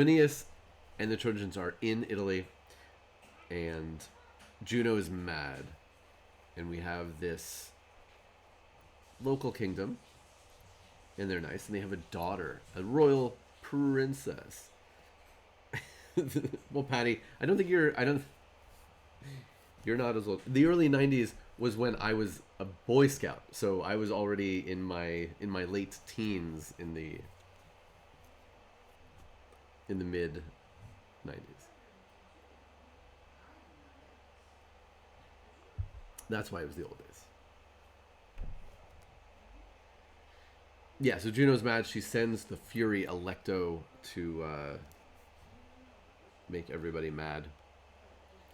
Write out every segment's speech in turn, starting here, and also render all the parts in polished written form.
Aeneas and the Trojans are in Italy, and Juno is mad, and we have this local kingdom, and they're nice, and they have a daughter, a royal princess. Well, Patty, you're not as old. The early '90s was when I was a Boy Scout, so I was already in my late teens in the mid '90s. That's why it was the old days. Yeah, so Juno's mad. She sends the Fury Alecto to make everybody mad.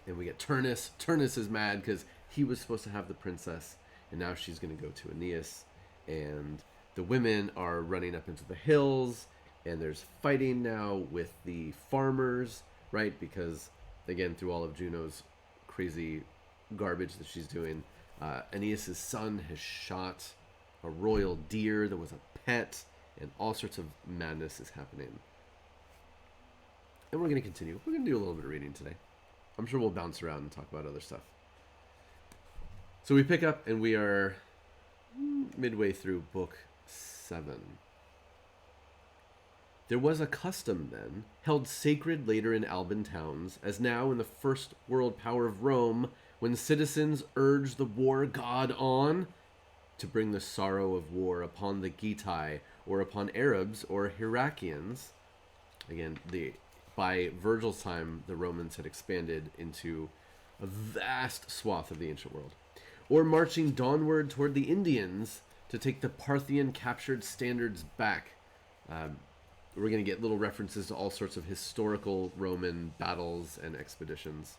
And we get Turnus. Turnus is mad because he was supposed to have the princess, and now she's going to go to Aeneas. And the women are running up into the hills, and there's fighting now with the farmers, right? Because, again, through all of Juno's crazy garbage that she's doing, Aeneas' son has shot a royal deer that was a pet, and all sorts of madness is happening. And we're going to continue. We're going to do a little bit of reading today. I'm sure we'll bounce around and talk about other stuff. So we pick up, and we are midway through Book VII. There was a custom then, held sacred later in Alban towns, as now in the first world power of Rome, when citizens urged the war god on to bring the sorrow of war upon the Getae, or upon Arabs or Hyrcaeans. Again, by Virgil's time, the Romans had expanded into a vast swath of the ancient world. Or marching dawnward toward the Indians to take the Parthian captured standards back. We're going to get little references to all sorts of historical Roman battles and expeditions.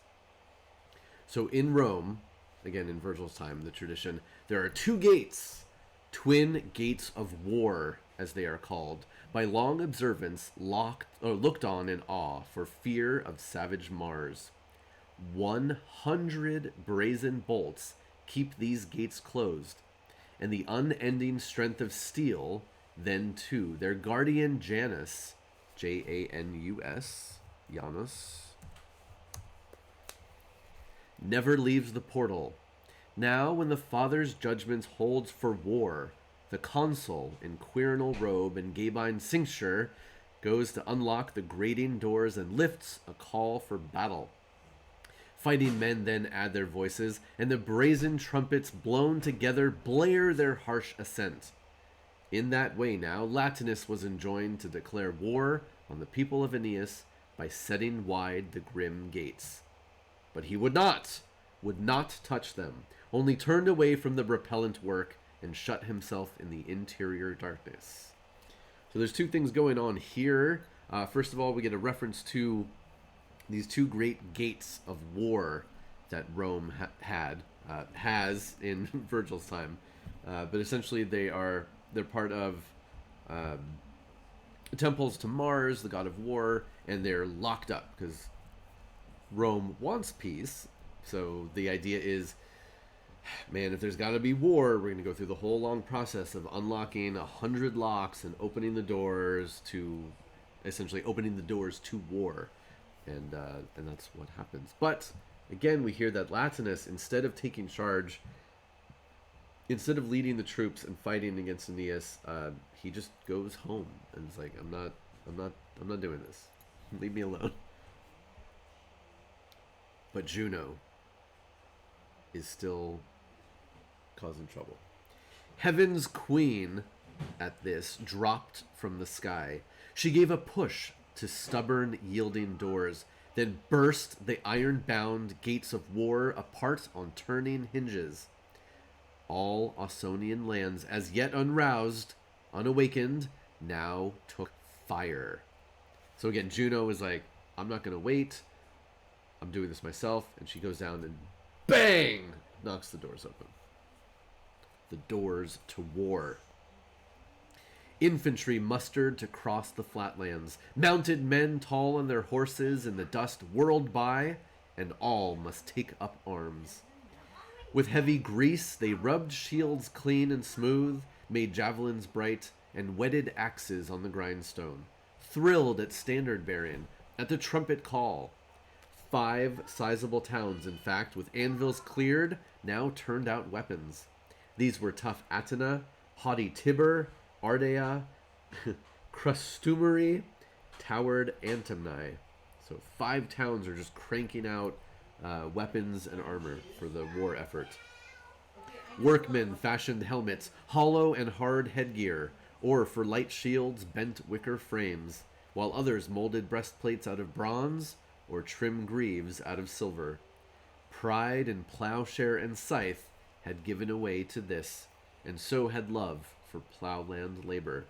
So in Rome, again in Virgil's time, the tradition, there are two gates, twin gates of war, as they are called, by long observance looked on in awe for fear of savage Mars. 100 brazen bolts keep these gates closed, and the unending strength of steel, then too, their guardian Janus, Janus, Janus, never leaves the portal. Now, when the Father's judgments holds for war, the consul in quirinal robe and gabine cincture goes to unlock the grating doors and lifts a call for battle. Fighting men then add their voices, and the brazen trumpets blown together blare their harsh assent. In that way now, Latinus was enjoined to declare war on the people of Aeneas by setting wide the grim gates. But he would not touch them, only turned away from the repellent work and shut himself in the interior darkness. So there's two things going on here. First of all, we get a reference to these two great gates of war that Rome has in Virgil's time. But essentially they're part of temples to Mars, the god of war, and they're locked up because Rome wants peace. So the idea is, man, if there's got to be war, we're going to go through the whole long process of unlocking 100 locks and opening the doors to war. And that's what happens. But again, we hear that Latinus, instead of taking charge, instead of leading the troops and fighting against Aeneas, he just goes home and is like, I'm not doing this. Leave me alone. But Juno is still causing trouble. Heaven's queen, at this, dropped from the sky. She gave a push to stubborn, yielding doors, then burst the iron-bound gates of war apart on turning hinges. All Ausonian lands, as yet unroused, unawakened, now took fire. So again, Juno is like, I'm not going to wait. I'm doing this myself. And she goes down and bang! Knocks the doors open. The doors to war. Infantry mustered to cross the flatlands. Mounted men tall on their horses in the dust whirled by, and all must take up arms. With heavy grease they rubbed shields clean and smooth, made javelins bright, and whetted axes on the grindstone. thrilled at standard bearing, at the trumpet call. 5 sizable towns, in fact, with anvils cleared, now turned out weapons. These were tough Attina, haughty Tibur, Ardea, Crustumeri, towered Antemnae. So 5 towns are just cranking out weapons and armor for the war effort. Workmen fashioned helmets, hollow and hard headgear, or for light shields bent wicker frames, while others molded breastplates out of bronze or trim greaves out of silver. Pride in plowshare and scythe had given away to this, and so had love for plowland labor.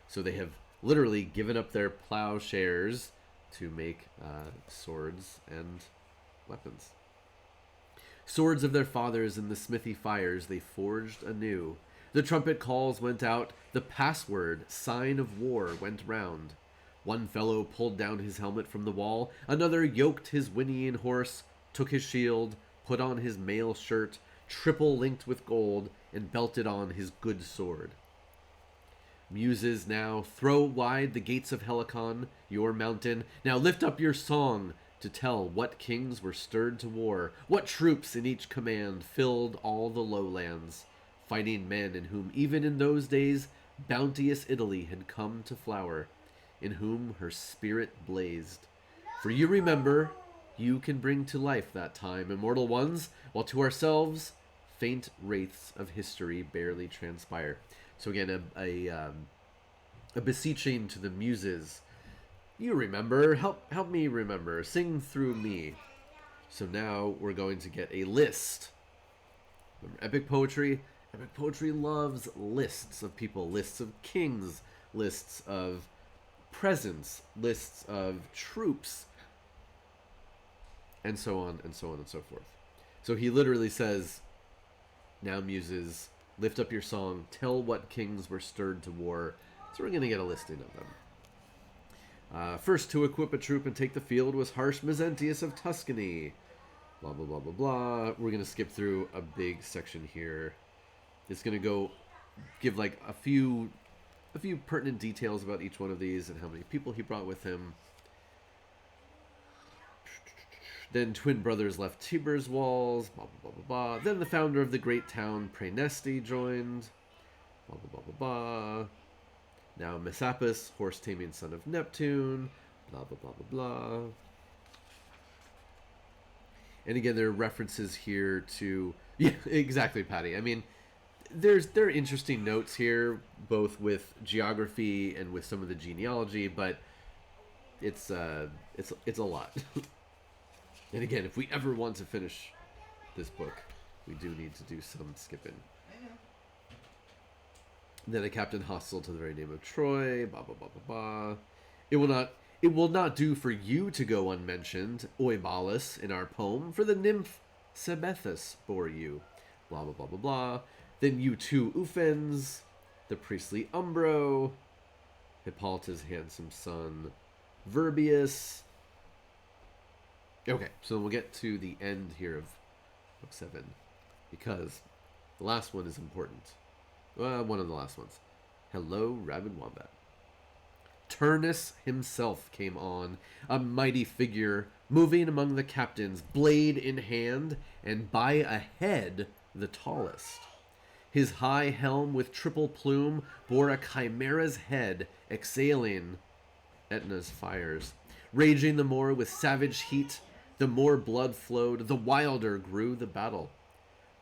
So they have literally given up their plowshares to make swords and weapons. Swords of their fathers in the smithy fires they forged anew. The trumpet calls went out, the password, sign of war, went round. One fellow pulled down his helmet from the wall, another yoked his whinnying horse, took his shield, put on his mail shirt, triple linked with gold, and belted on his good sword. Muses, now throw wide the gates of Helicon, your mountain. Now lift up your song to tell what kings were stirred to war, what troops in each command filled all the lowlands, fighting men in whom even in those days bounteous Italy had come to flower, in whom her spirit blazed. For you remember, you can bring to life that time, immortal ones, while to ourselves faint wraiths of history barely transpire. So again, a beseeching to the muses. You remember, help me remember, sing through me. So now we're going to get a list. Remember, epic poetry loves lists of people, lists of kings, lists of presents, lists of troops, and so on and so on and so forth. So he literally says, now muses, lift up your song, tell what kings were stirred to war. So we're going to get a listing of them. First to equip a troop and take the field was harsh Mezentius of Tuscany. Blah, blah, blah, blah, blah. We're going to skip through a big section here. It's going to go give like a few pertinent details about each one of these and how many people he brought with him. Then twin brothers left Tibur's walls, blah, blah, blah, blah, blah. Then the founder of the great town, Praeneste, joined, blah, blah, blah, blah, blah. Now Messapus, horse-taming son of Neptune, blah, blah, blah, blah, blah. And again, there are references here to... Yeah, exactly, Patty. I mean, there are interesting notes here, both with geography and with some of the genealogy, but it's a lot. And again, if we ever want to finish this book, we do need to do some skipping. Then a captain hostile to the very name of Troy, blah, blah, blah, blah, blah. It will not do for you to go unmentioned, Oibalus, in our poem, for the nymph Sebethus bore you, blah, blah, blah, blah, blah. Then you two Ufens, the priestly Umbro, Hippolyta's handsome son, Verbius. Okay, so we'll get to the end here of Book 7, because the last one is important. One of the last ones. Hello, Rabid Wombat. Turnus himself came on, a mighty figure, moving among the captains, blade in hand, and by a head the tallest. His high helm with triple plume bore a chimera's head, exhaling Aetna's fires. Raging the more with savage heat, the more blood flowed, the wilder grew the battle.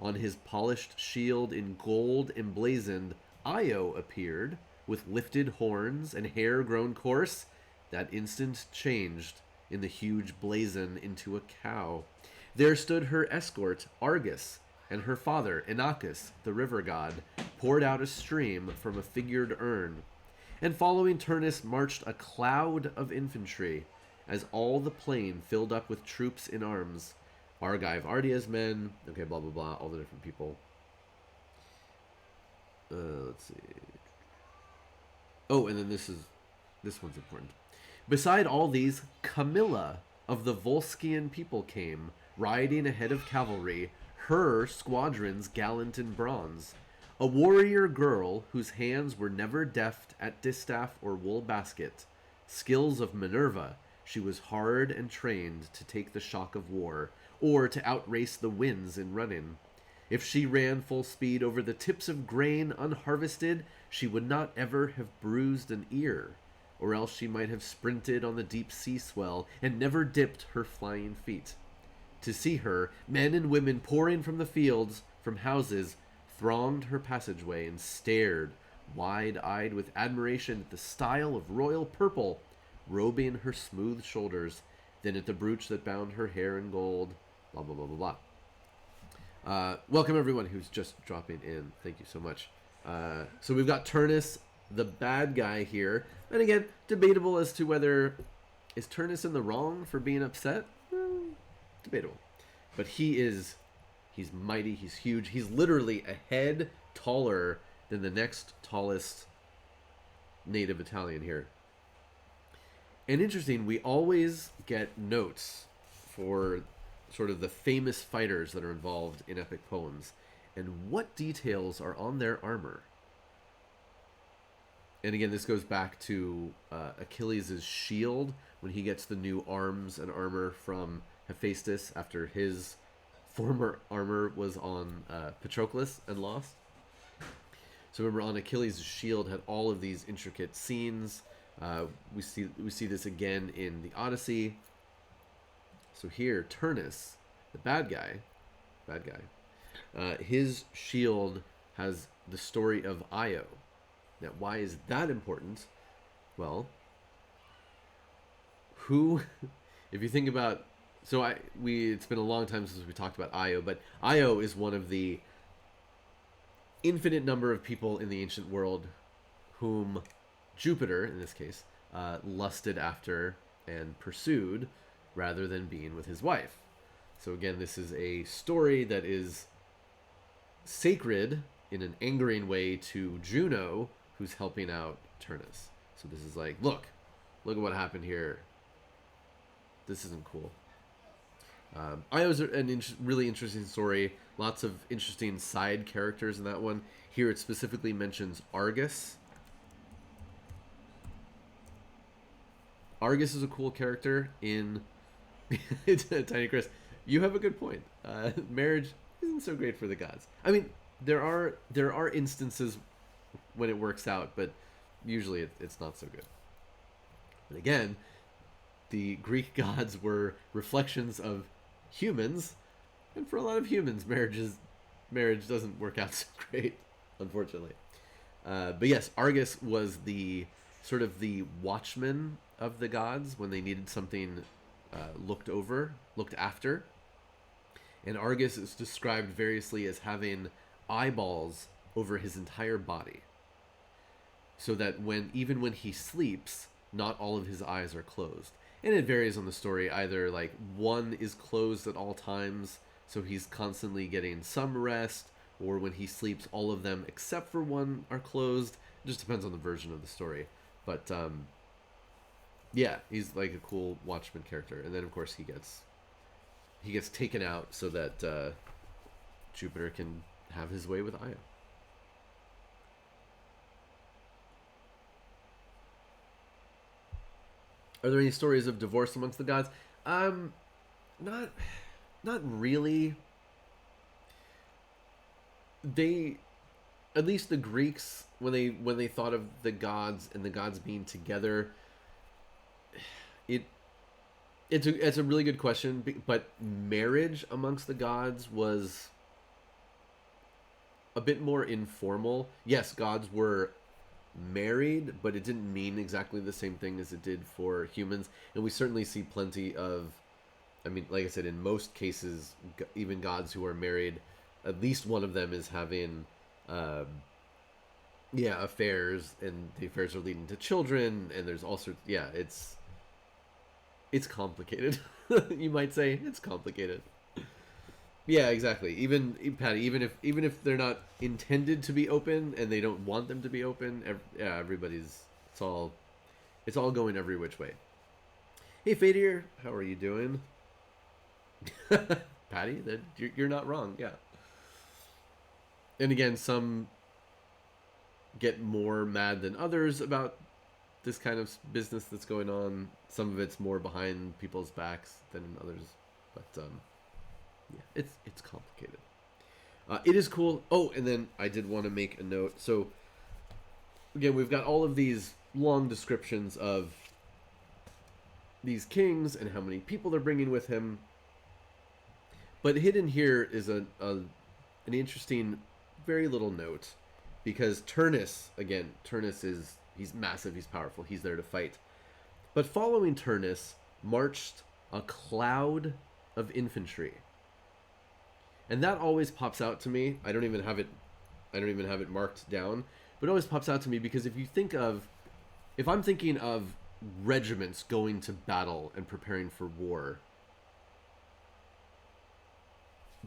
On his polished shield in gold emblazoned, Io appeared, with lifted horns and hair grown coarse, that instant changed in the huge blazon into a cow. There stood her escort, Argus, and her father, Inachus, the river god, poured out a stream from a figured urn. And following Turnus marched a cloud of infantry, as all the plain filled up with troops in arms. Argive Ardia's men, okay, blah, blah, blah, all the different people. Let's see. Oh, and then this one's important. Beside all these, Camilla of the Volscian people came, riding ahead of cavalry, her squadrons gallant in bronze. A warrior girl whose hands were never deft at distaff or wool basket, skills of Minerva, she was hard and trained to take the shock of war, or to outrace the winds in running. If she ran full speed over the tips of grain unharvested, she would not ever have bruised an ear, or else she might have sprinted on the deep sea swell and never dipped her flying feet. To see her, men and women pouring from the fields, from houses, thronged her passageway and stared, wide-eyed with admiration, at the style of royal purple robing her smooth shoulders, then at the brooch that bound her hair in gold, blah, blah, blah, blah, blah. Welcome, everyone who's just dropping in. Thank you so much. So we've got Turnus, the bad guy here. And again, debatable as to whether... Is Turnus in the wrong for being upset? Debatable. But he's mighty, he's huge. He's literally a head taller than the next tallest native Italian here. And interesting, we always get notes for sort of the famous fighters that are involved in epic poems and what details are on their armor. And again, this goes back to Achilles' shield when he gets the new arms and armor from Hephaestus after his former armor was on Patroclus and lost. So remember, on Achilles' shield had all of these intricate scenes. We see this again in the Odyssey. So here, Turnus, the bad guy, his shield has the story of Io. Now, why is that important? Well, if you think about, it's been a long time since we talked about Io, but Io is one of the infinite number of people in the ancient world whom Jupiter, in this case, lusted after and pursued rather than being with his wife. So again, this is a story that is sacred in an angering way to Juno, who's helping out Turnus. So this is like, look at what happened here. This isn't cool. Io's a really interesting story. Lots of interesting side characters in that one. Here it specifically mentions Argus. Argus is a cool character in Tiny Chris. You have a good point. Marriage isn't so great for the gods. I mean, there are instances when it works out, but usually it's not so good. And again, the Greek gods were reflections of humans, and for a lot of humans, marriage doesn't work out so great, unfortunately. But yes, Argus was the sort of the watchman of the gods when they needed something looked after. And Argus is described variously as having eyeballs over his entire body, so that even when he sleeps, not all of his eyes are closed. And it varies on the story. Either like one is closed at all times, so he's constantly getting some rest, or when he sleeps, all of them except for one are closed. It just depends on the version of the story. But yeah, he's like a cool watchman character. And then of course he gets taken out so that Jupiter can have his way with Io. Are there any stories of divorce amongst the gods? Not really. At least the Greeks, when they thought of the gods and the gods being together, it's a really good question. But marriage amongst the gods was a bit more informal. Yes, gods were married, but it didn't mean exactly the same thing as it did for humans. And we certainly see plenty of, I mean, like I said, in most cases, even gods who are married, at least one of them is having affairs, and the affairs are leading to children, and there's all sorts. Yeah, it's complicated. You might say it's complicated. Yeah, exactly. Even Patty, even if they're not intended to be open and they don't want them to be open, everybody's it's all going every which way. Hey, Fadir, how are you doing? Patty, you're not wrong. Yeah. And again, some get more mad than others about this kind of business that's going on. Some of it's more behind people's backs than others, but yeah, it's complicated. It is cool. Oh, and then I did want to make a note. So again, we've got all of these long descriptions of these kings and how many people they're bringing with him. But hidden here is an interesting, very little note, because Turnus, again, he's massive, he's powerful, he's there to fight. But following Turnus marched a cloud of infantry. And that always pops out to me. I don't even have it marked down, but it always pops out to me because if I'm thinking of regiments going to battle and preparing for war,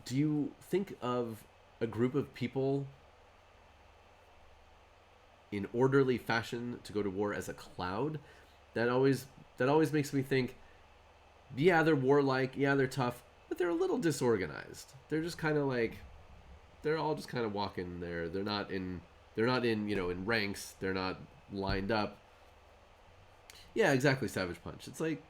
do you think of a group of people in orderly fashion to go to war as a cloud? That always makes me think, yeah, they're warlike, yeah, they're tough, but they're a little disorganized. They're just kind of like, they're all just kind of walking there. They're not in in ranks. They're not lined up. Yeah, exactly, Savage Punch. It's like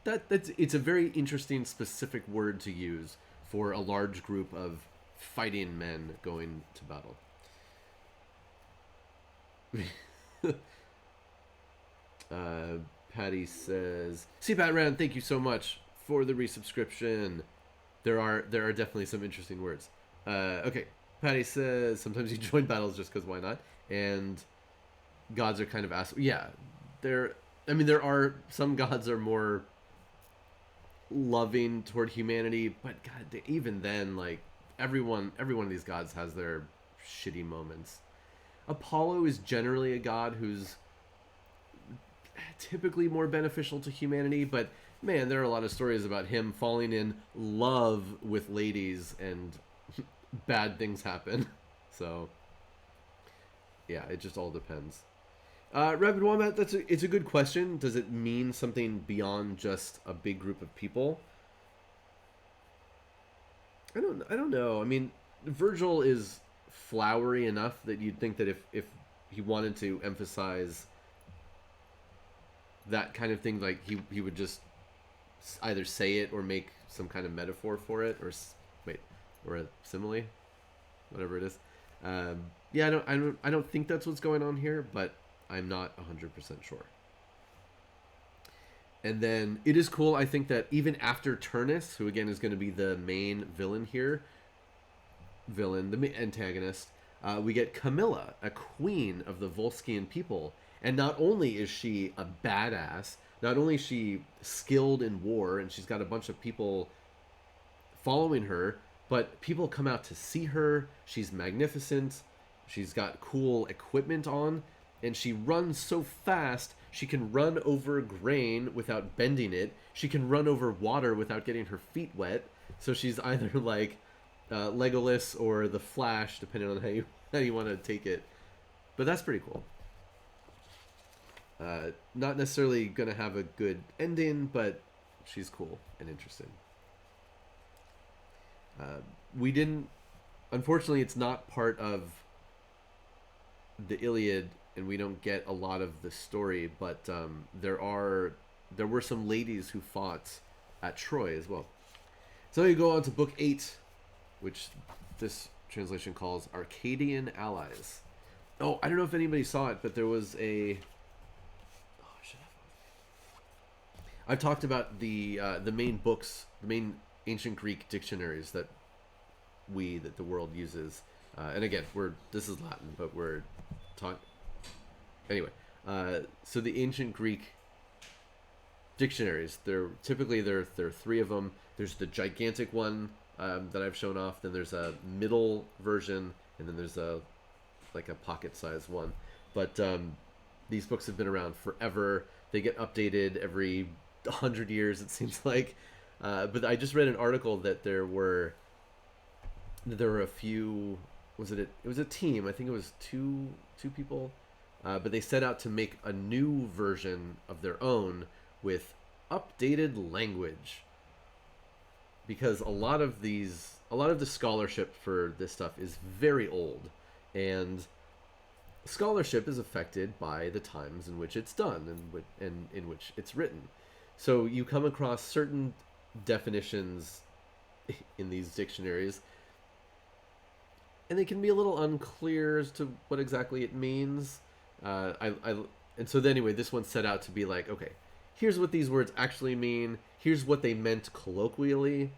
it's a very interesting specific word to use for a large group of fighting men going to battle. Patty says, "See, Pat Rand, thank you so much for the resubscription." There are definitely some interesting words. Okay, Patty says sometimes you join battles just because why not? And gods are kind of yeah, there are some gods are more loving toward humanity, but God, even then, like every one of these gods has their shitty moments. Apollo is generally a god who's typically more beneficial to humanity, but man, there are a lot of stories about him falling in love with ladies and bad things happen. So yeah, it just all depends. Rapid Wombat, it's a good question. Does it mean something beyond just a big group of people? I don't know. I mean, Virgil is flowery enough that you'd think that if he wanted to emphasize that kind of thing, like he would just either say it or make some kind of metaphor for it, or a simile, whatever it is. Yeah, I don't think that's what's going on here, but I'm not 100% sure. And then it is cool, I think, that even after Turnus, who again is going to be the main villain here, the antagonist, we get Camilla, a queen of the Volscian people. And not only is she a badass, not only is she skilled in war, and she's got a bunch of people following her, but people come out to see her. She's magnificent. She's got cool equipment on, and she runs so fast, she can run over grain without bending it. She can run over water without getting her feet wet. So she's either like Legolas or the Flash, depending on how you want to take it. But that's pretty cool. Not necessarily going to have a good ending, but she's cool and interesting. Unfortunately, it's not part of the Iliad, and we don't get a lot of the story, but there were some ladies who fought at Troy as well. So you go on to Book 8, which this translation calls Arcadian Allies. Oh, I don't know if anybody saw it, but there was a... I've talked about the main books, the main ancient Greek dictionaries that the world uses. And again, this is Latin, but we're talking... Anyway, so the ancient Greek dictionaries, there are three of them. There's the gigantic one that I've shown off. Then there's a middle version, and then there's a pocket-sized one. But these books have been around forever. They get updated every 100 years, it seems like. But I just read an article that there were a few. It was a team. I think it was two people. But they set out to make a new version of their own with updated language, because a lot of the scholarship for this stuff is very old, and scholarship is affected by the times in which it's done and in which it's written. So you come across certain definitions in these dictionaries, and they can be a little unclear as to what exactly it means. And so anyway, this one set out to be like, okay, here's what these words actually mean. Here's what they meant colloquially.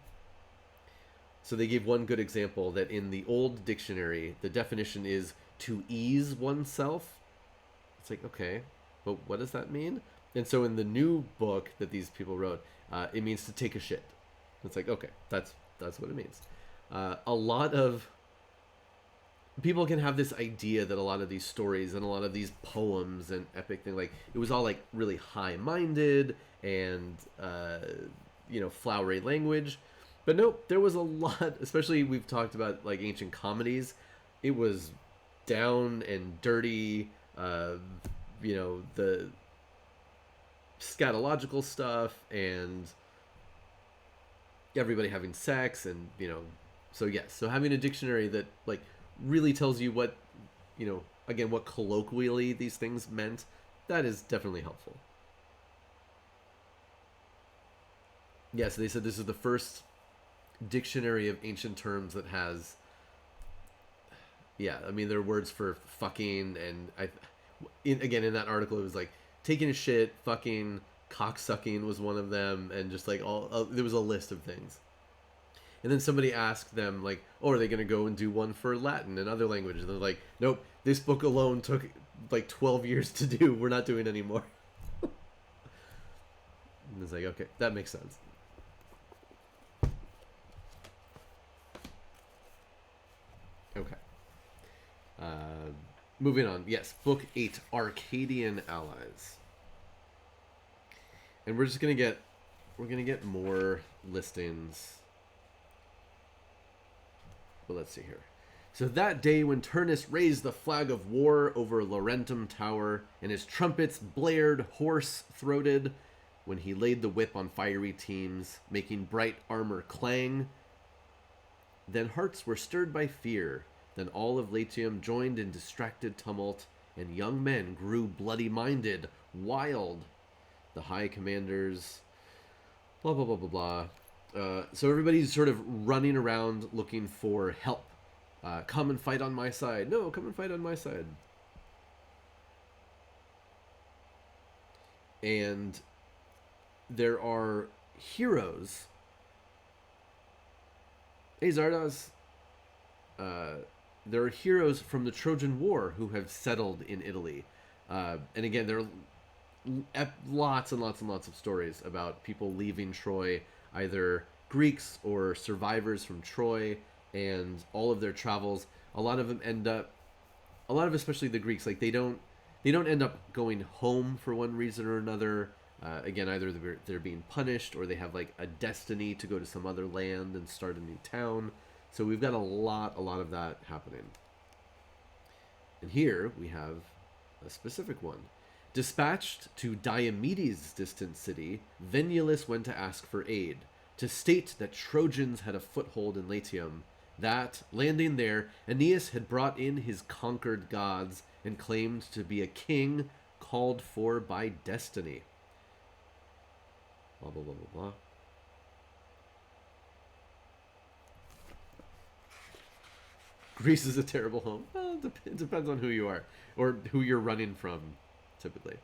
So they gave one good example that in the old dictionary, the definition is to ease oneself. It's like, okay, but what does that mean? And so in the new book that these people wrote, it means to take a shit. It's like, okay, that's what it means. A lot of people can have this idea that a lot of these stories and a lot of these poems and epic thing, like it was all like really high-minded and flowery language. But nope, there was a lot, especially we've talked about like ancient comedies. It was down and dirty, the scatological stuff and everybody having sex and, so yes. So having a dictionary that like really tells you what, again, what colloquially these things meant, that is definitely helpful. Yeah, so they said this is the first dictionary of ancient terms that has, there are words for fucking, and in that article it was like taking a shit, fucking, cocksucking was one of them, and just like there was a list of things. And then somebody asked them like, oh, are they going to go and do one for Latin and other languages? And they're like, nope, this book alone took like 12 years to do. We're not doing any more. And it's like, okay, that makes sense. Okay. Moving on. Yes, Book 8, Arcadian Allies. And we're gonna get more listings. But let's see here. So that day when Turnus raised the flag of war over Laurentum Tower, and his trumpets blared hoarse-throated, when he laid the whip on fiery teams, making bright armor clang, then hearts were stirred by fear. Then all of Latium joined in distracted tumult, and young men grew bloody-minded, wild. The high commanders, blah, blah, blah, blah, blah. So everybody's sort of running around looking for help. Come and fight on my side. No, come and fight on my side. And there are heroes. Hey, Zardoz. There are heroes from the Trojan War who have settled in Italy. And again, there are lots and lots and lots of stories about people leaving Troy, either Greeks or survivors from Troy, and all of their travels. A lot of especially the Greeks, like they don't end up going home for one reason or another. Again, either they're being punished or they have like a destiny to go to some other land and start a new town. So we've got a lot of that happening. And here we have a specific one. Dispatched to Diomedes' distant city, Venulus went to ask for aid, to state that Trojans had a foothold in Latium, that, landing there, Aeneas had brought in his conquered gods and claimed to be a king called for by destiny. Blah, blah, blah, blah, blah. Greece is a terrible home. Well, it depends on who you are, or who you're running from, typically.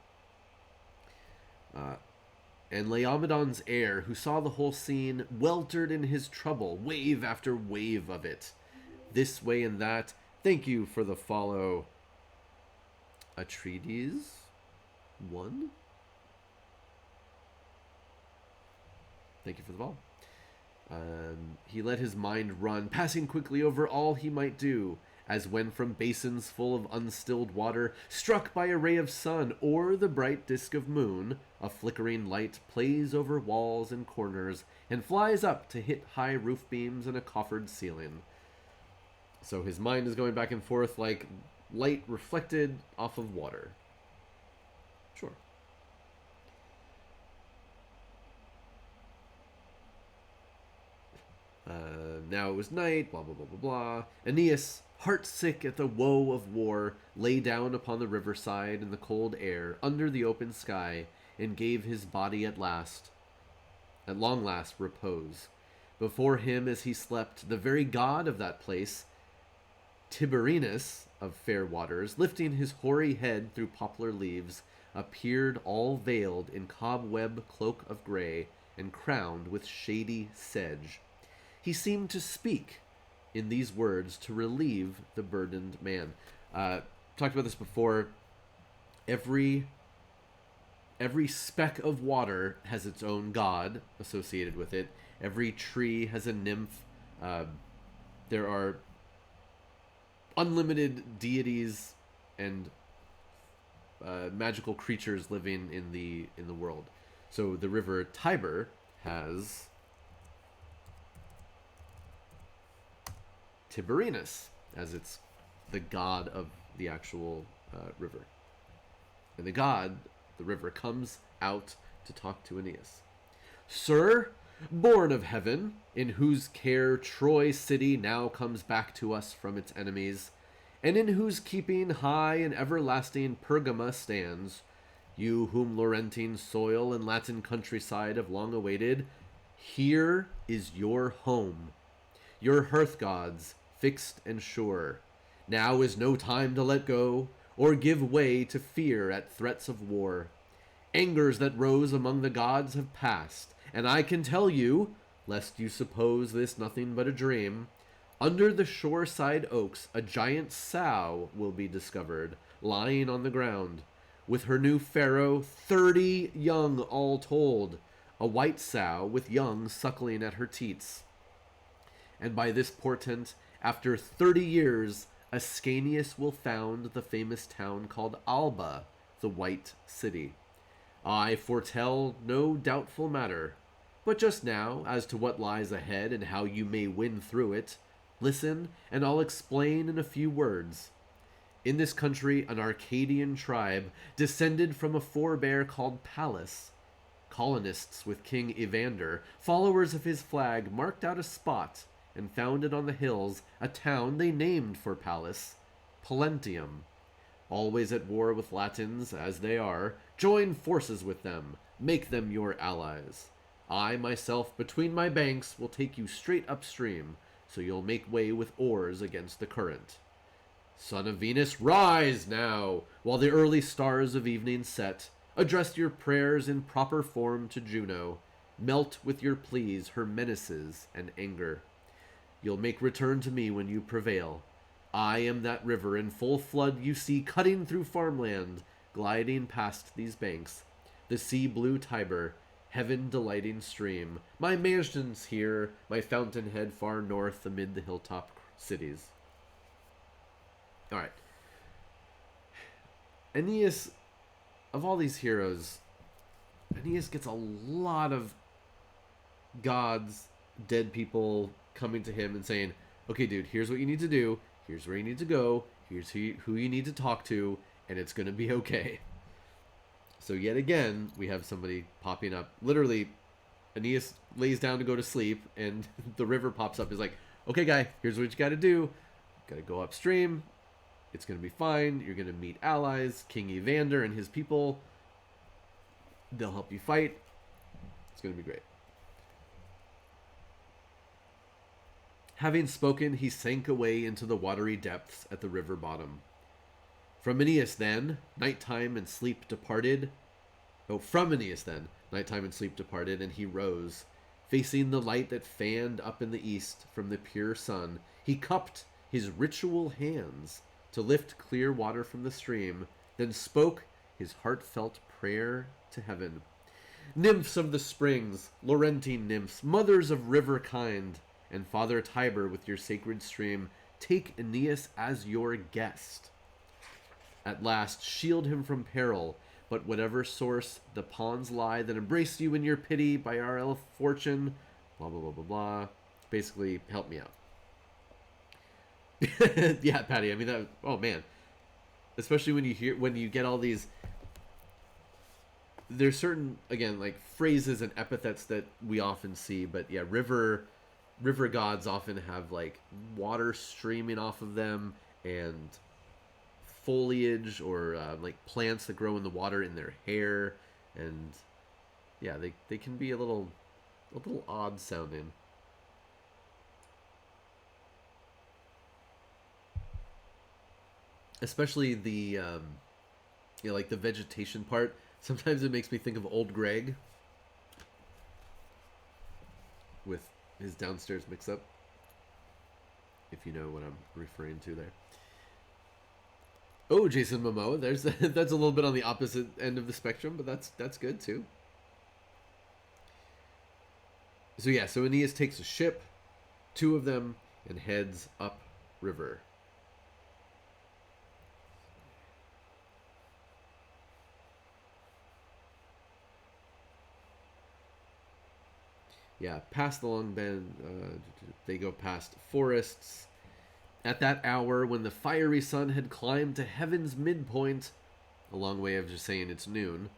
And Laomedon's heir, who saw the whole scene, weltered in his trouble, wave after wave of it. This way and that. Thank you for the follow. Atreides 1? Thank you for the follow. He let his mind run, passing quickly over all he might do, as when from basins full of unstilled water, struck by a ray of sun or the bright disk of moon, a flickering light plays over walls and corners and flies up to hit high roof beams and a coffered ceiling. So his mind is going back and forth like light reflected off of water. Sure. Now it was night, blah, blah, blah, blah, blah. Aeneas, heartsick at the woe of war, lay down upon the riverside in the cold air, under the open sky, and gave his body at long last, repose. Before him as he slept, the very god of that place, Tiberinus of fair waters, lifting his hoary head through poplar leaves, appeared all veiled in cobweb cloak of grey, and crowned with shady sedge. He seemed to speak in these words to relieve the burdened man. Talked about this before. Every speck of water has its own god associated with it. Every tree has a nymph. There are unlimited deities and magical creatures living in the world. So the river Tiber has Tiberinus as its the god of the actual river, and the river, comes out to talk to Aeneas. Sir, born of heaven, in whose care Troy city now comes back to us from its enemies, and in whose keeping high and everlasting Pergama stands, you whom Laurentine soil and Latin countryside have long awaited, here is your home, your hearth gods, fixed and sure. Now is no time to let go, or give way to fear at threats of war. Angers that rose among the gods have passed, and I can tell you, lest you suppose this nothing but a dream, under the shoreside oaks a giant sow will be discovered, lying on the ground, with her new pharaoh 30 young all told, a white sow with young suckling at her teats. And by this portent, after 30 years, Ascanius will found the famous town called Alba, the White City. I foretell no doubtful matter, but just now, as to what lies ahead and how you may win through it, listen, and I'll explain in a few words. In this country, an Arcadian tribe, descended from a forebear called Pallas, colonists with King Evander, followers of his flag, marked out a spot and founded on the hills a town they named for Pallas, Palentium. Always at war with Latins, as they are, join forces with them, make them your allies. I myself, between my banks, will take you straight upstream, so you'll make way with oars against the current. Son of Venus, rise now, while the early stars of evening set. Address your prayers in proper form to Juno. Melt with your pleas her menaces and anger. You'll make return to me when you prevail. I am that river in full flood you see cutting through farmland, gliding past these banks. The sea-blue Tiber, heaven-delighting stream. My mansions here, my fountainhead far north amid the hilltop cities. All right. Aeneas, of all these heroes, Aeneas gets a lot of gods, dead people coming to him and saying, okay, dude, here's what you need to do. Here's where you need to go. Here's who you need to talk to, and it's going to be okay. So yet again, we have somebody popping up. Literally, Aeneas lays down to go to sleep, and the river pops up. He's like, okay, guy, here's what you got to do. Got to go upstream. It's going to be fine. You're going to meet allies, King Evander and his people. They'll help you fight. It's going to be great. Having spoken, he sank away into the watery depths at the river bottom. From Aeneas then, nighttime and sleep departed. From Aeneas then, nighttime and sleep departed, and he rose. Facing the light that fanned up in the east from the pure sun, he cupped his ritual hands to lift clear water from the stream, then spoke his heartfelt prayer to heaven. Nymphs of the springs, Laurentine nymphs, mothers of river kind, and Father Tiber with your sacred stream, take Aeneas as your guest. At last, shield him from peril, but whatever source the ponds lie that embrace you in your pity by our ill fortune, blah, blah, blah, blah, blah. Basically, help me out. Yeah, Patty, I mean, that, oh man. Especially when you get all these, there's certain, again, like phrases and epithets that we often see, but yeah, river river gods often have like water streaming off of them and foliage or like plants that grow in the water in their hair, and yeah, they can be a little odd sounding. Especially the like the vegetation part. Sometimes it makes me think of old Greg with his downstairs mix up, if you know what I'm referring to there. Oh, Jason Momoa, there's that's a little bit on the opposite end of the spectrum, but that's good too. So yeah, so Aeneas takes a ship, two of them, and heads up river. Yeah, past the Long Bend, they go past forests. At that hour, when the fiery sun had climbed to heaven's midpoint, a long way of just saying it's noon,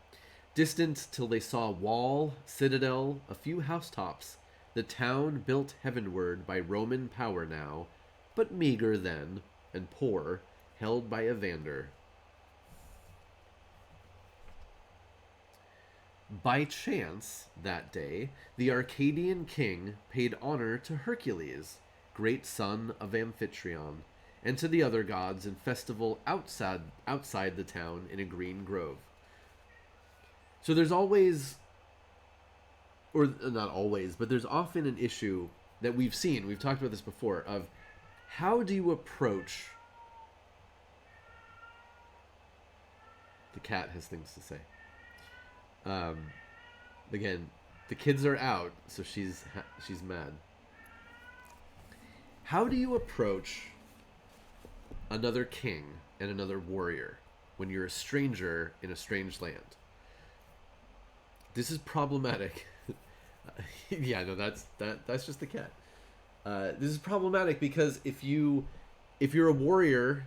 distant till they saw wall, citadel, a few housetops, the town built heavenward by Roman power now, but meager then, and poor, held by Evander. By chance, that day, the Arcadian king paid honor to Hercules, great son of Amphitryon, and to the other gods in festival outside the town in a green grove. So there's always, or not always, but there's often an issue that we've talked about this before, of how do you approach. The cat has things to say. Again, the kids are out, so she's mad. How do you approach another king and another warrior when you're a stranger in a strange land? This is problematic. Yeah, no, that's just the cat. This is problematic because if you're a warrior,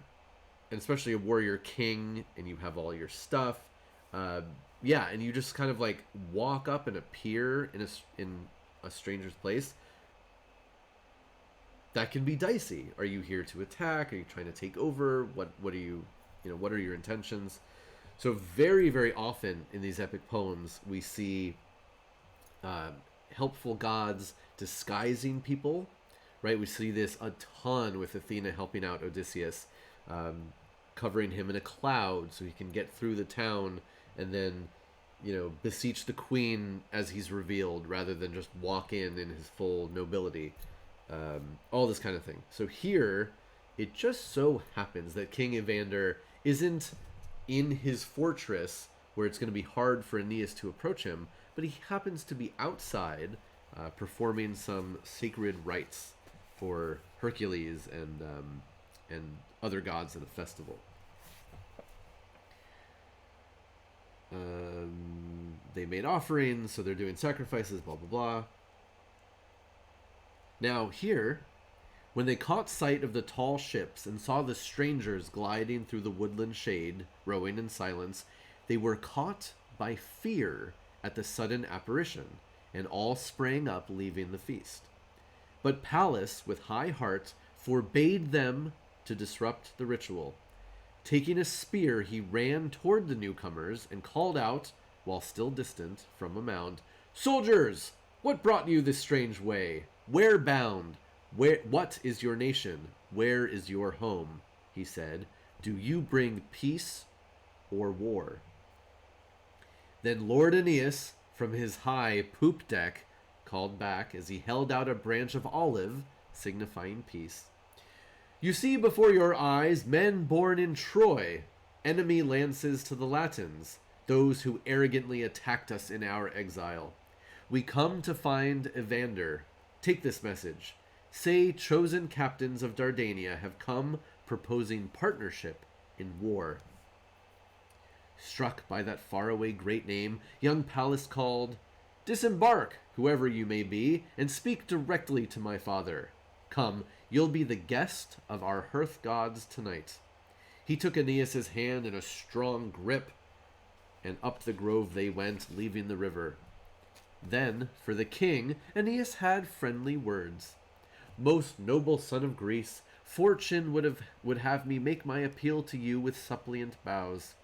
and especially a warrior king, and you have all your stuff, yeah, and you just kind of like walk up and appear in a stranger's place, that can be dicey. Are you here to attack? Are you trying to take over? What are you, what are your intentions? So very, very often in these epic poems, we see helpful gods disguising people, right? We see this a ton with Athena helping out Odysseus, covering him in a cloud so he can get through the town and then, beseech the queen as he's revealed rather than just walk in his full nobility. All this kind of thing. So here, it just so happens that King Evander isn't in his fortress where it's going to be hard for Aeneas to approach him, but he happens to be outside performing some sacred rites for Hercules and other gods at a festival. They made offerings, so they're doing sacrifices, blah, blah, blah. Now, here, when they caught sight of the tall ships and saw the strangers gliding through the woodland shade, rowing in silence, they were caught by fear at the sudden apparition, and all sprang up, leaving the feast. But Pallas, with high heart, forbade them to disrupt the ritual. Taking a spear, he ran toward the newcomers and called out, while still distant from a mound, "Soldiers, what brought you this strange way? Where bound? What is your nation? Where is your home?" he said. "Do you bring peace or war?" Then Lord Aeneas, from his high poop deck, called back as he held out a branch of olive, signifying peace. "You see before your eyes men born in Troy, enemy lances to the Latins, those who arrogantly attacked us in our exile. We come to find Evander. Take this message. Say chosen captains of Dardania have come proposing partnership in war." Struck by that faraway great name, young Pallas called, "Disembark, whoever you may be, and speak directly to my father. Come, you'll be the guest of our hearth gods tonight." He took Aeneas's hand in a strong grip, and up the grove they went, leaving the river. Then, for the king, Aeneas had friendly words. Most noble son of Greece, fortune would have me make my appeal to you with suppliant bows.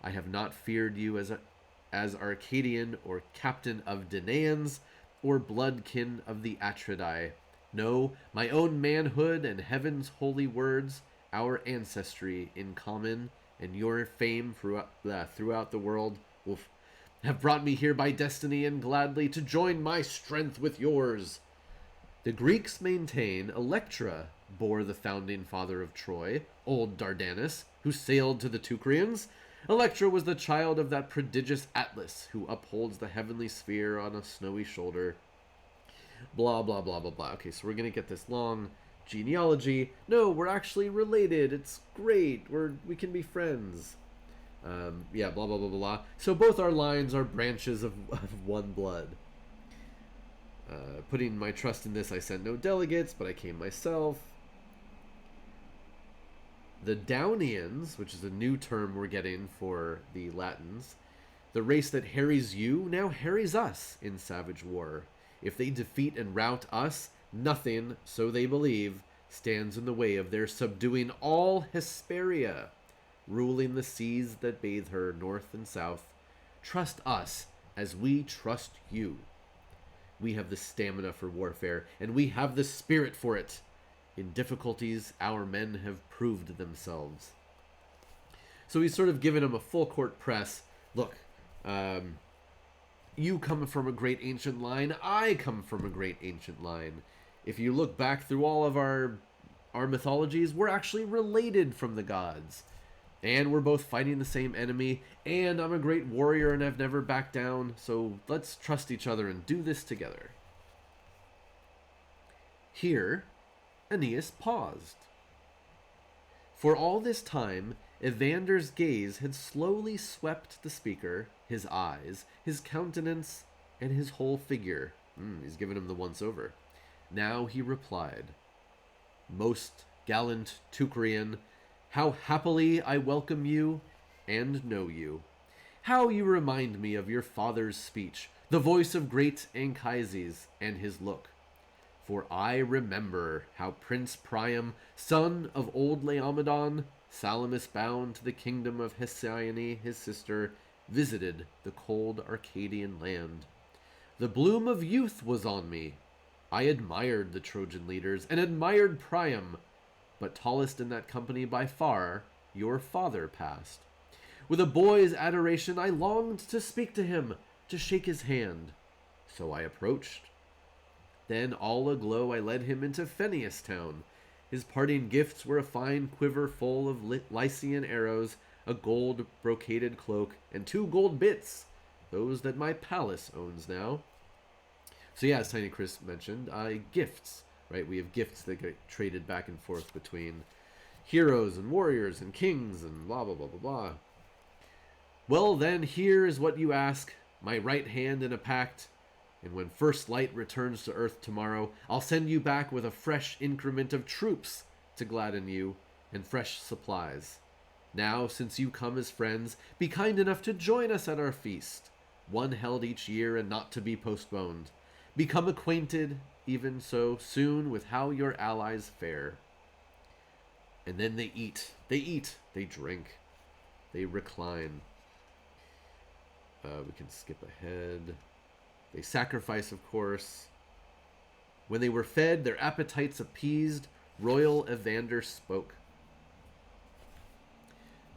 I have not feared you as Arcadian or captain of Danaans or bloodkin of the Atridae. No, my own manhood and heaven's holy words, our ancestry in common, and your fame throughout the world have brought me here by destiny and gladly to join my strength with yours. The Greeks maintain Electra bore the founding father of Troy, old Dardanus, who sailed to the Teucrians. Electra was the child of that prodigious Atlas who upholds the heavenly sphere on a snowy shoulder. Blah, blah, blah, blah, blah. Okay, so we're going to get this long genealogy. No, we're actually related. It's great. We can be friends. Yeah, blah, blah, blah, blah. So both our lines are branches of one blood. Putting my trust in this, I sent no delegates, but I came myself. The Daunians, which is a new term we're getting for the Latins, the race that harries you now harries us in savage war. If they defeat and rout us, nothing, so they believe, stands in the way of their subduing all Hesperia, ruling the seas that bathe her north and south. Trust us as we trust you. We have the stamina for warfare, and we have the spirit for it. In difficulties, our men have proved themselves. So he's sort of given him a full court press. Look, you come from a great ancient line. I come from a great ancient line. If you look back through all of our mythologies, we're actually related from the gods. And we're both fighting the same enemy. And I'm a great warrior and I've never backed down. So let's trust each other and do this together. Here, Aeneas paused. For all this time, Evander's gaze had slowly swept the speaker, his eyes, his countenance, and his whole figure. He's given him the once-over. Now he replied, Most gallant Teucrian, how happily I welcome you and know you. How you remind me of your father's speech, the voice of great Anchises, and his look. For I remember how Prince Priam, son of old Laomedon, Salamis bound to the kingdom of Hesione, his sister, visited the cold Arcadian land. The bloom of youth was on me. I admired the Trojan leaders and admired Priam, but tallest in that company by far, your father passed. With a boy's adoration, I longed to speak to him, to shake his hand. So I approached. Then, all aglow, I led him into Pheneus town. His parting gifts were a fine quiver full of Lycian arrows, a gold brocaded cloak, and 2 gold bits, those that my palace owns now. So yeah, as Tiny Chris mentioned, gifts, right? We have gifts that get traded back and forth between heroes and warriors and kings and blah, blah, blah, blah, blah. Well, then, here is what you ask, my right hand in a pact. And when first light returns to Earth tomorrow, I'll send you back with a fresh increment of troops to gladden you, and fresh supplies. Now, since you come as friends, be kind enough to join us at our feast, one held each year and not to be postponed. Become acquainted, even so soon, with how your allies fare. And then they eat, they drink, they recline. We can skip ahead. They sacrifice, of course. When they were fed, their appetites appeased, royal Evander spoke.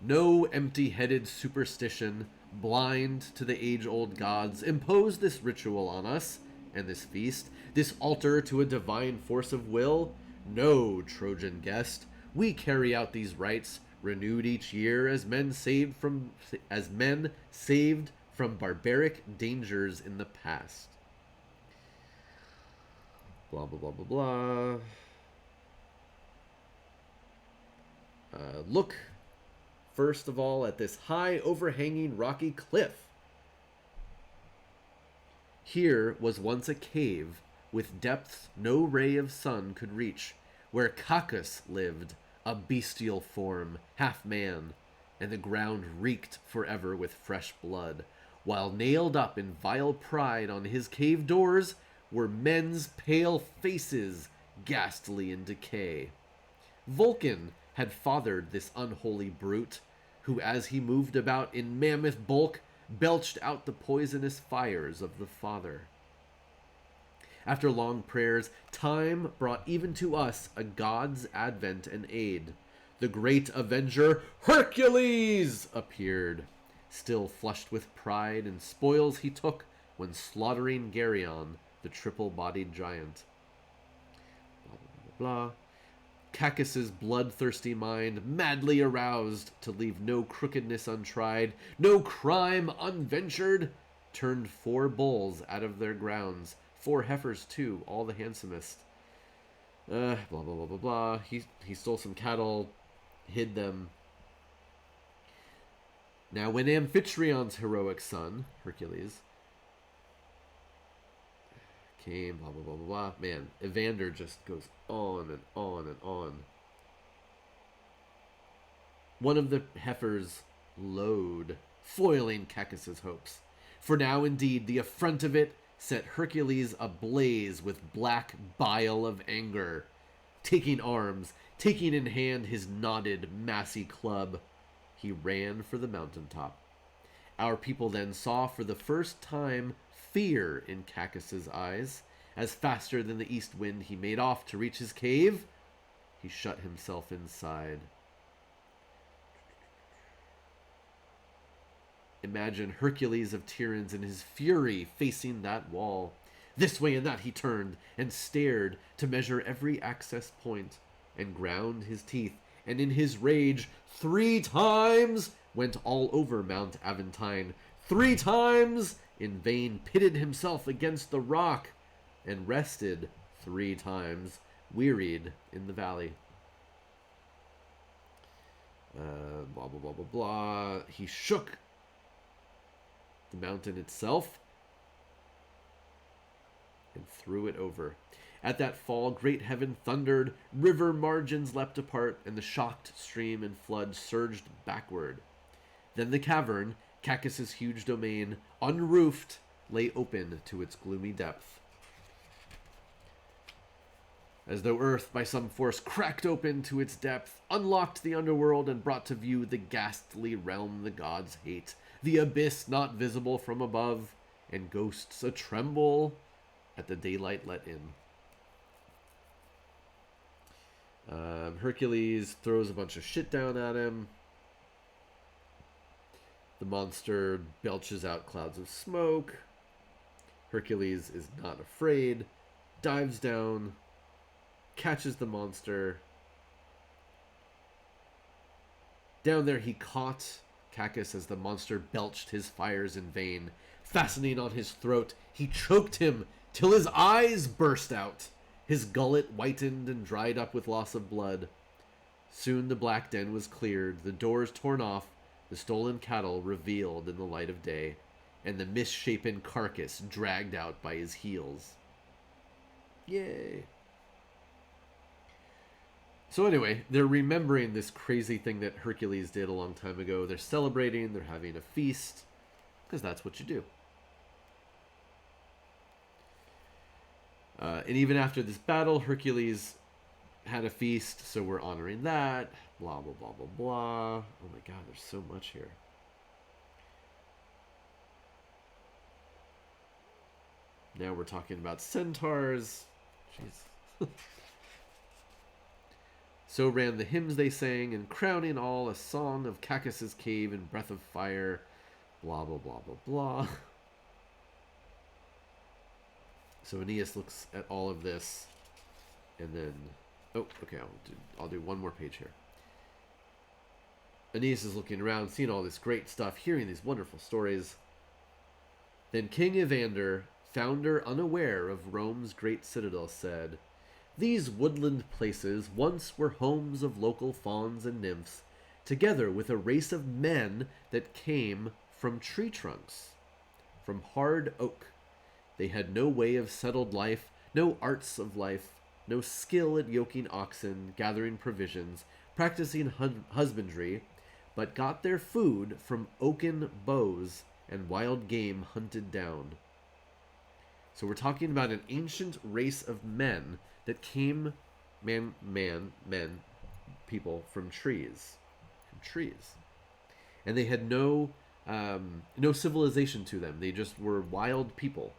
No empty-headed superstition, blind to the age-old gods, impose this ritual on us, and this feast, this altar to a divine force of will. No, Trojan guest, we carry out these rites, renewed each year as men saved from barbaric dangers in the past. Blah, blah, blah, blah, blah. Look, first of all, at this high overhanging rocky cliff. Here was once a cave with depths no ray of sun could reach, where Cacus lived, a bestial form, half man, and the ground reeked forever with fresh blood, while nailed up in vile pride on his cave doors were men's pale faces ghastly in decay. Vulcan had fathered this unholy brute, who as he moved about in mammoth bulk, belched out the poisonous fires of the Father. After long prayers, time brought even to us a god's advent and aid. The great avenger Hercules appeared, still flushed with pride and spoils he took when slaughtering Geryon, the triple-bodied giant. Blah, blah, blah, blah. Cacus's bloodthirsty mind, madly aroused to leave no crookedness untried, no crime unventured, turned 4 bulls out of their grounds, 4 heifers too, all the handsomest. Blah, blah, blah, blah, blah. He stole some cattle, hid them. Now when Amphitrion's heroic son, Hercules, came, blah, blah, blah, blah, blah. Man, Evander just goes on and on and on. One of the heifers lowed, foiling Cacus's hopes. For now, indeed, the affront of it set Hercules ablaze with black bile of anger. Taking arms, taking in hand his knotted, massy club, he ran for the mountaintop. Our people then saw for the first time fear in Cacus's eyes, as faster than the east wind he made off to reach his cave. He shut himself inside. Imagine Hercules of Tiryns in his fury facing that wall. This way and that he turned, and stared to measure every access point, and ground his teeth, and in his rage 3 times went all over Mount Aventine. 3 times in vain pitted himself against the rock, and rested 3 times, wearied in the valley. Blah, blah, blah, blah, blah. He shook the mountain itself and threw it over. At that fall, great heaven thundered, river margins leapt apart, and the shocked stream and flood surged backward. Then the cavern, Cacus's huge domain, unroofed, lay open to its gloomy depth. As though earth by some force cracked open to its depth, unlocked the underworld, and brought to view the ghastly realm the gods hate, the abyss not visible from above, and ghosts a-tremble at the daylight let in. Hercules throws a bunch of shit down at him. The monster belches out clouds of smoke. Hercules is not afraid, dives down, catches the monster. Down there he caught Cacus as the monster belched his fires in vain. Fastening on his throat, he choked him till his eyes burst out. His gullet whitened and dried up with loss of blood. Soon the black den was cleared, the doors torn off, the stolen cattle revealed in the light of day, and the misshapen carcass dragged out by his heels. Yay. So anyway, they're remembering this crazy thing that Hercules did a long time ago. They're celebrating, they're having a feast, because that's what you do. And even after this battle, Hercules had a feast, so we're honoring that. Blah, blah, blah, blah, blah. Oh my god, there's so much here. Now we're talking about centaurs. Jeez. So ran the hymns they sang, and crowning all, a song of Cacus's cave and breath of fire. Blah, blah, blah, blah, blah. So Aeneas looks at all of this, and then... Oh, okay, I'll do one more page here. Aeneas is looking around, seeing all this great stuff, hearing these wonderful stories. Then King Evander, founder unaware of Rome's great citadel, said, "These woodland places once were homes of local fauns and nymphs, together with a race of men that came from tree trunks, from hard oak. They had no way of settled life, no arts of life, no skill at yoking oxen, gathering provisions, practicing husbandry, but got their food from oaken bows and wild game hunted down. So we're talking about an ancient race of men that came, people from trees, and they had no civilization to them. They just were wild people.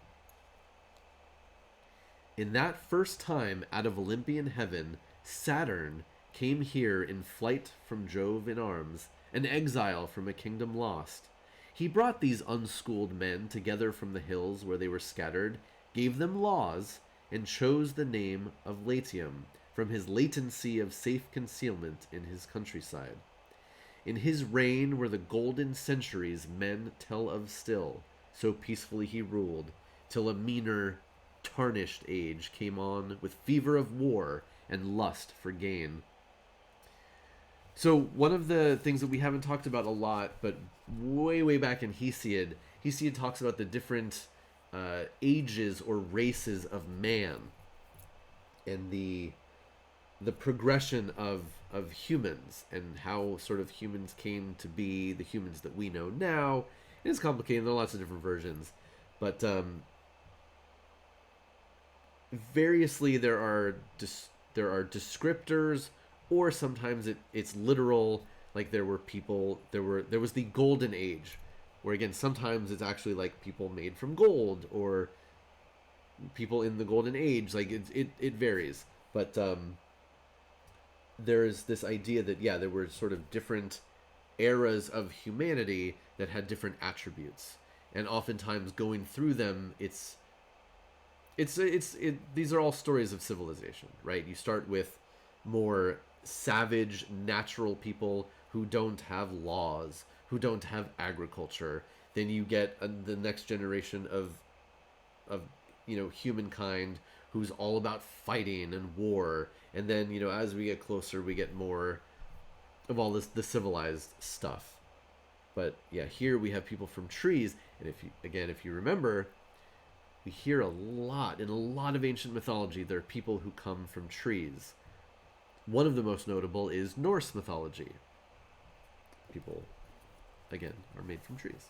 In that first time out of Olympian heaven, Saturn came here in flight from Jove in arms, an exile from a kingdom lost. He brought these unschooled men together from the hills where they were scattered, gave them laws, and chose the name of Latium from his latency of safe concealment in his countryside. In his reign were the golden centuries men tell of still, so peacefully he ruled, till a meaner, tarnished age came on with fever of war and lust for gain. So one of the things that we haven't talked about a lot, but way back in Hesiod talks about the different ages or races of man, and the progression of humans, and how sort of humans came to be the humans that we know now. It's complicated. There are lots of different versions, but variously there are descriptors, or sometimes it's literal. Like there was the golden age, where again sometimes it's actually like people made from gold, or people in the golden age. Like it varies, but there's this idea that there were sort of different eras of humanity that had different attributes, and oftentimes going through them, these are all stories of civilization, right? You start with more savage, natural people who don't have laws, who don't have agriculture. Then you get the next generation of humankind who's all about fighting and war. And then as we get closer, we get more of all the civilized stuff. But here we have people from trees, and if you remember, we hear a lot in a lot of ancient mythology, there are people who come from trees. One of the most notable is Norse mythology. People, again, are made from trees.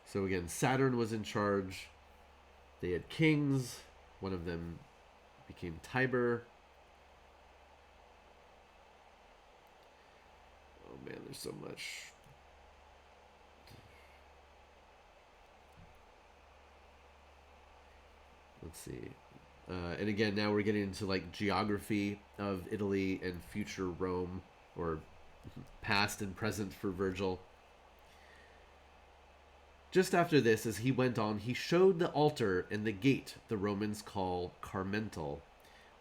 So again, Saturn was in charge. They had kings. One of them became Tiber. Oh man, there's so much. Let's see. And again, now we're getting into like geography of Italy and future Rome, or past and present for Virgil. Just after this, as he went on, he showed the altar and the gate the Romans call Carmental,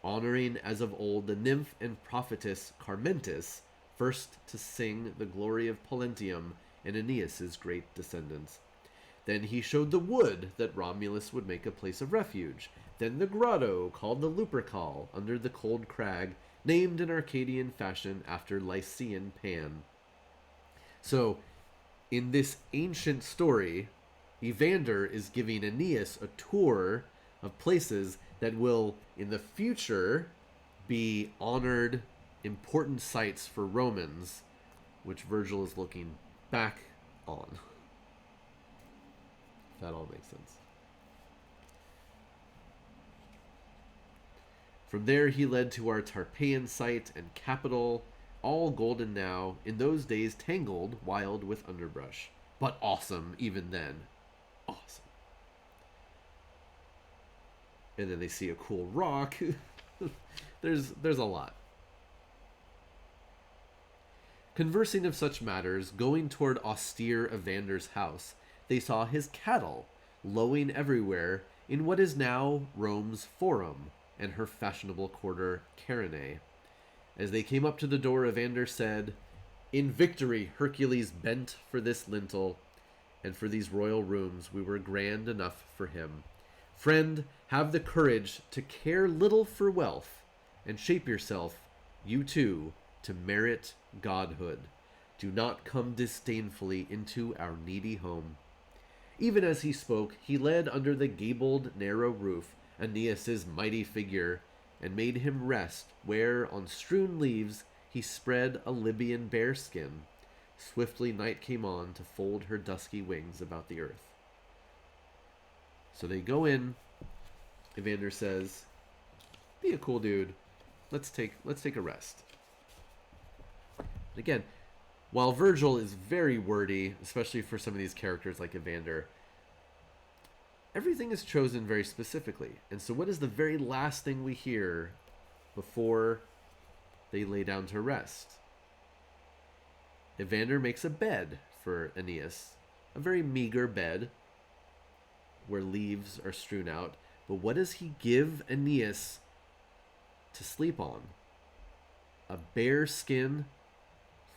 honoring as of old the nymph and prophetess Carmentis, first to sing the glory of Polentium and Aeneas's great descendants. Then he showed the wood that Romulus would make a place of refuge, then the grotto called the Lupercal under the cold crag, named in Arcadian fashion after Lycian Pan. So, in this ancient story, Evander is giving Aeneas a tour of places that will, in the future, be honored, important sites for Romans, which Virgil is looking back on. If that all makes sense. From there he led to our Tarpeian site and capital, all golden now, in those days tangled, wild with underbrush. But awesome, even then. Awesome. And then they see a cool rock. There's a lot. Conversing of such matters, going toward austere Evander's house, they saw his cattle, lowing everywhere, in what is now Rome's Forum, and her fashionable quarter, Carinae. As they came up to the door, Evander said, "In victory Hercules bent for this lintel, and for these royal rooms we were grand enough for him. Friend, have the courage to care little for wealth, and shape yourself, you too, to merit godhood. Do not come disdainfully into our needy home." Even as he spoke, he led under the gabled, narrow roof Aeneas's mighty figure, and made him rest where, on strewn leaves, he spread a Libyan bearskin. Swiftly night came on to fold her dusky wings about the earth. So they go in. Evander says, "Be a cool dude. Let's take a rest." And again, while Virgil is very wordy, especially for some of these characters like Evander, everything is chosen very specifically. And so what is the very last thing we hear before they lay down to rest? Evander makes a bed for Aeneas, a very meager bed where leaves are strewn out. But what does he give Aeneas to sleep on? A bear skin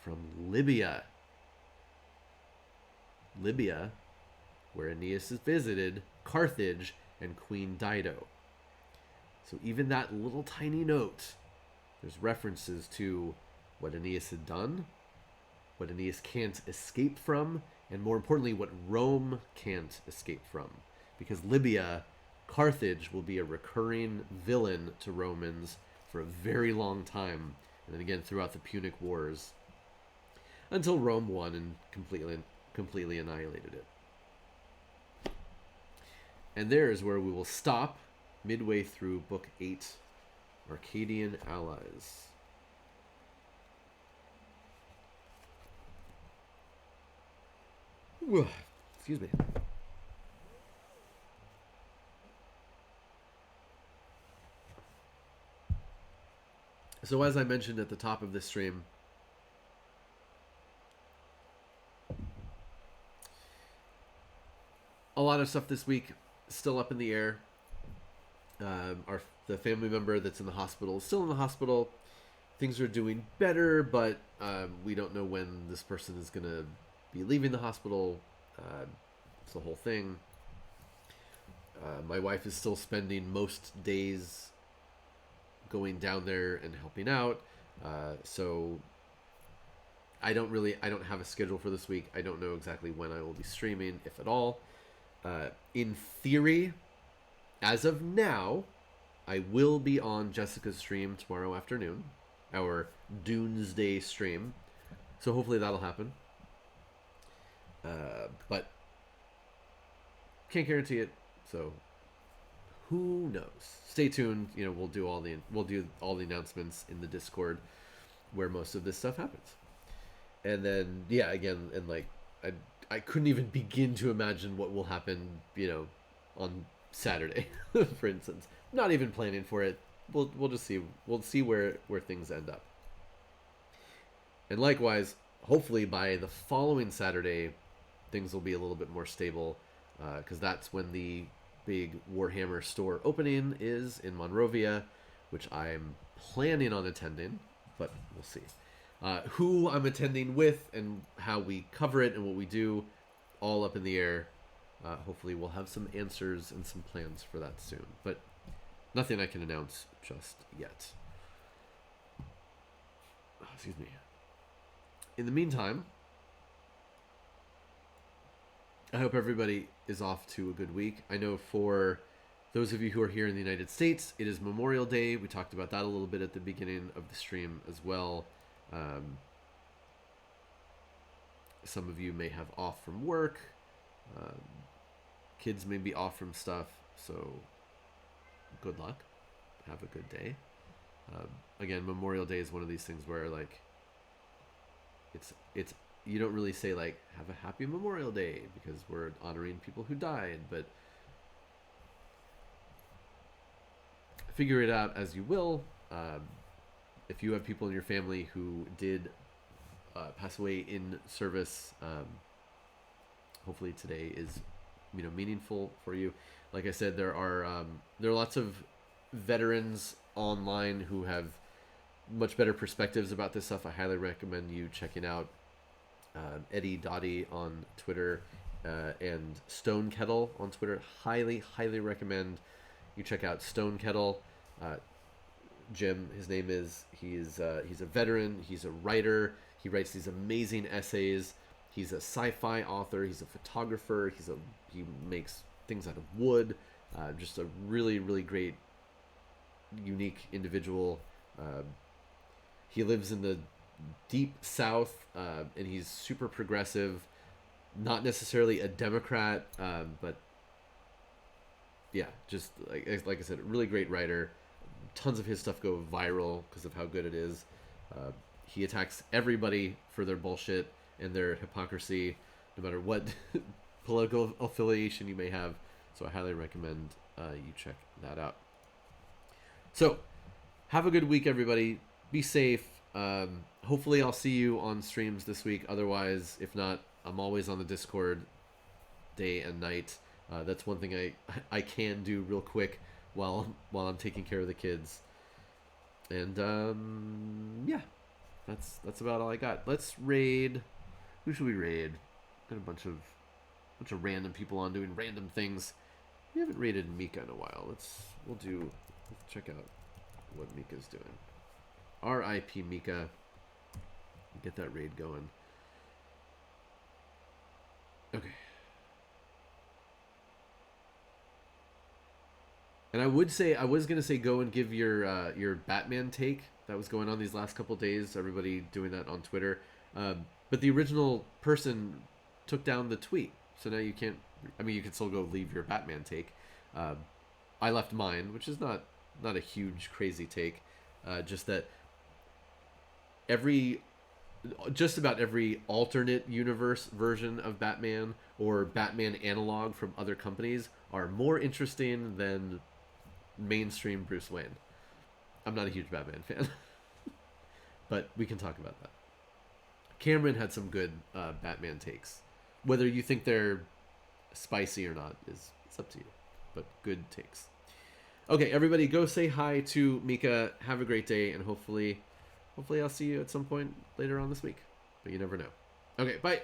from Libya. Libya, where Aeneas is visited, Carthage, and Queen Dido. So even that little tiny note, there's references to what Aeneas had done, what Aeneas can't escape from, and more importantly, what Rome can't escape from. Because Libya, Carthage, will be a recurring villain to Romans for a very long time, and then again throughout the Punic Wars, until Rome won and completely annihilated it. And there is where we will stop midway through Book 8, Arcadian Allies. Excuse me. So as I mentioned at the top of this stream, a lot of stuff this week still up in the air. The family member that's in the hospital is still in the hospital. Things are doing better, but we don't know when this person is going to be leaving the hospital. It's the whole thing. My wife is still spending most days going down there and helping out. So I don't have a schedule for this week. I don't know exactly when I will be streaming, if at all. In theory, as of now, I will be on Jessica's stream tomorrow afternoon, our Doomsday stream. So hopefully that'll happen. But can't guarantee it. So who knows? Stay tuned. We'll do all the announcements in the Discord where most of this stuff happens. And then again, and like I couldn't even begin to imagine what will happen, on Saturday, for instance. Not even planning for it. We'll just see. We'll see where things end up. And likewise, hopefully by the following Saturday, things will be a little bit more stable, because that's when the big Warhammer store opening is in Monrovia, which I'm planning on attending, but we'll see. Who I'm attending with and how we cover it and what we do, all up in the air. Hopefully we'll have some answers and some plans for that soon, but nothing I can announce just yet. Excuse me. In the meantime, I hope everybody is off to a good week. I know for those of you who are here in the United States, it is Memorial Day. We talked about that a little bit at the beginning of the stream as well. Some of you may have off from work. Kids may be off from stuff. So good luck. Have a good day. Again, Memorial Day is one of these things where like it's you don't really say like have a happy Memorial Day because we're honoring people who died, but figure it out as you will. If you have people in your family who did pass away in service, hopefully today is meaningful for you. Like I said, there are lots of veterans online who have much better perspectives about this stuff. I highly recommend you checking out Eddie Dottie on Twitter and Stone Kettle on Twitter. Highly recommend you check out Stone Kettle. Jim, his name is. He's a veteran. He's a writer. He writes these amazing essays. He's a sci-fi author. He's a photographer. He makes things out of wood. Just a really great, unique individual. He lives in the deep South, and he's super progressive. Not necessarily a Democrat, but yeah, just like I said, a really great writer. Tons of his stuff go viral because of how good it is. He attacks everybody for their bullshit and their hypocrisy, no matter what political affiliation you may have. So I highly recommend you check that out. So, have a good week, everybody. Be safe. Hopefully, I'll see you on streams this week. Otherwise, if not, I'm always on the Discord day and night. That's one thing I can do real quick while I'm taking care of the kids. And yeah, that's about all I got. Let's raid. Who should we raid? Got a bunch of random people on doing random things. We haven't raided Mika in a while. Let's check out what Mika's doing. R.I.P. Mika. Get that raid going. Okay. And I was gonna say go and give your Batman take that was going on these last couple days. Everybody doing that on Twitter. But the original person took down the tweet, so now you can't. I mean, you can still go leave your Batman take. I left mine, which is not a huge crazy take. Just that just about every alternate universe version of Batman or Batman analog from other companies are more interesting than mainstream Bruce Wayne. I'm not a huge Batman fan, but we can talk about that. Cameron had some good Batman takes. Whether you think they're spicy or not it's up to you, but good takes. Okay, everybody, go say hi to Mika. Have a great day, and hopefully I'll see you at some point later on this week. But you never know. Okay, bye.